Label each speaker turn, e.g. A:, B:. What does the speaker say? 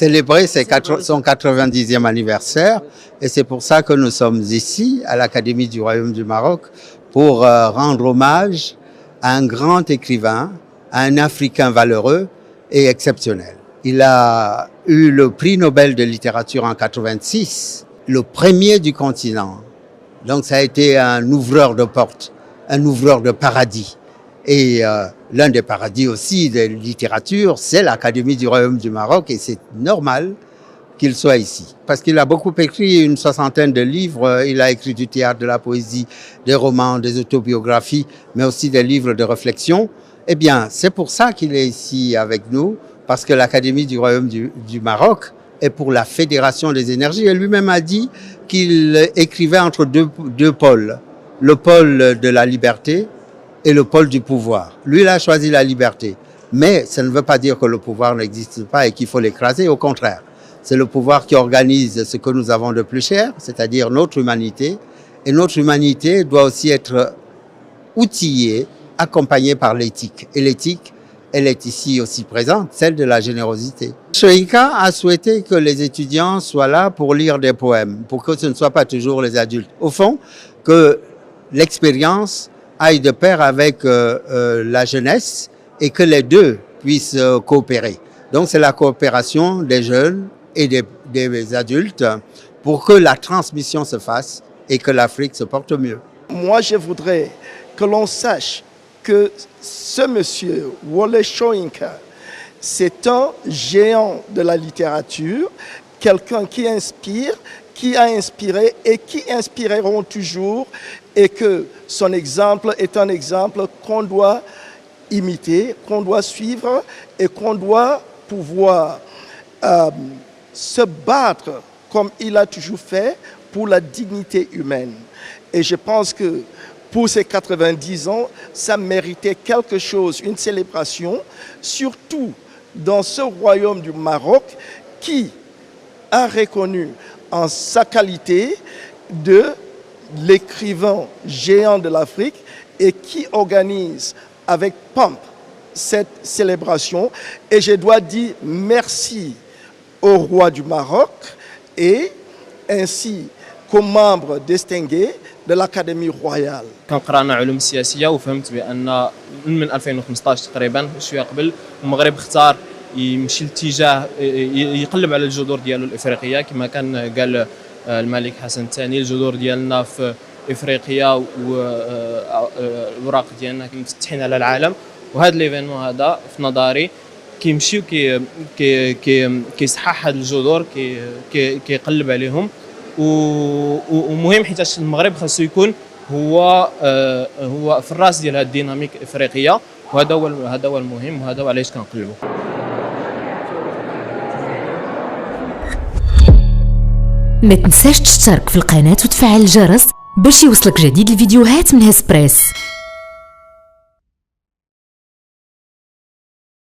A: célébrer son 90e anniversaire. Et c'est pour ça que nous sommes ici, à l'Académie du Royaume du Maroc, pour rendre hommage à un grand écrivain, à un Africain valeureux et exceptionnel. Il a eu le prix Nobel de littérature en 86, le premier du continent. Donc ça a été un ouvreur de portes, un ouvreur de paradis. Et l'un des paradis aussi de littérature, c'est l'Académie du Royaume du Maroc, et c'est normal qu'il soit ici. Parce qu'il a beaucoup écrit, une 60aine de livres, il a écrit du théâtre, de la poésie, des romans, des autobiographies, mais aussi des livres de réflexion. Eh bien, c'est pour ça qu'il est ici avec nous, parce que l'Académie du Royaume du Maroc est pour la fédération des énergies. Et lui-même a dit qu'il écrivait entre deux pôles, le pôle de la liberté et le pôle du pouvoir. Lui, il a choisi la liberté. Mais ça ne veut pas dire que le pouvoir n'existe pas et qu'il faut l'écraser. Au contraire, c'est le pouvoir qui organise ce que nous avons de plus cher, c'est-à-dire notre humanité. Et notre humanité doit aussi être outillée, accompagnée par l'éthique. Et l'éthique, elle est ici aussi présente, celle de la générosité. Choïka a souhaité que les étudiants soient là pour lire des poèmes, pour que ce ne soit pas toujours les adultes. Au fond, que l'expérience aille de pair avec la jeunesse et que les deux puissent coopérer. Donc c'est la coopération des jeunes et des adultes pour que la transmission se fasse et que l'Afrique se porte mieux.
B: Moi, je voudrais que l'on sache que ce monsieur, Wole Soyinka, c'est un géant de la littérature, quelqu'un qui inspire, qui a inspiré et qui inspireront toujours, et que son exemple est un exemple qu'on doit imiter, qu'on doit suivre et qu'on doit pouvoir se battre comme il a toujours fait pour la dignité humaine. Et je pense que pour ses 90 ans, ça méritait quelque chose, une célébration, surtout dans ce royaume du Maroc qui a reconnu en sa qualité de l'écrivain géant de l'Afrique et qui organise avec pompe cette célébration. Et je dois dire merci au roi du Maroc et ainsi qu'aux membres distingués de l'Académie royale.
C: كان قرانا علوم السياسية وفهمت بأن من 2015 تقريبا شوية قبل المغرب اختار يمشي لاتجاه يقلب على الجذور ديالو الإفريقية كما كان قال الملك حسن الثاني. الجذور ديالنا في إفريقيا والأوراق ديالنا مفتحين على العالم، وهذا ليفينمون هذا في نظري كيمشي كيصحح هاد الجذور كيقلب عليهم. ومهم حيت المغرب خاصو يكون هو في الراس ديال هاد الديناميك الافريقيه، وهذا هو المهم، وهذا هو علاش كنقلبوا.
D: ما تنساش تشترك في القناه وتفعل الجرس باش يوصلك جديد الفيديوهات من هسبريس.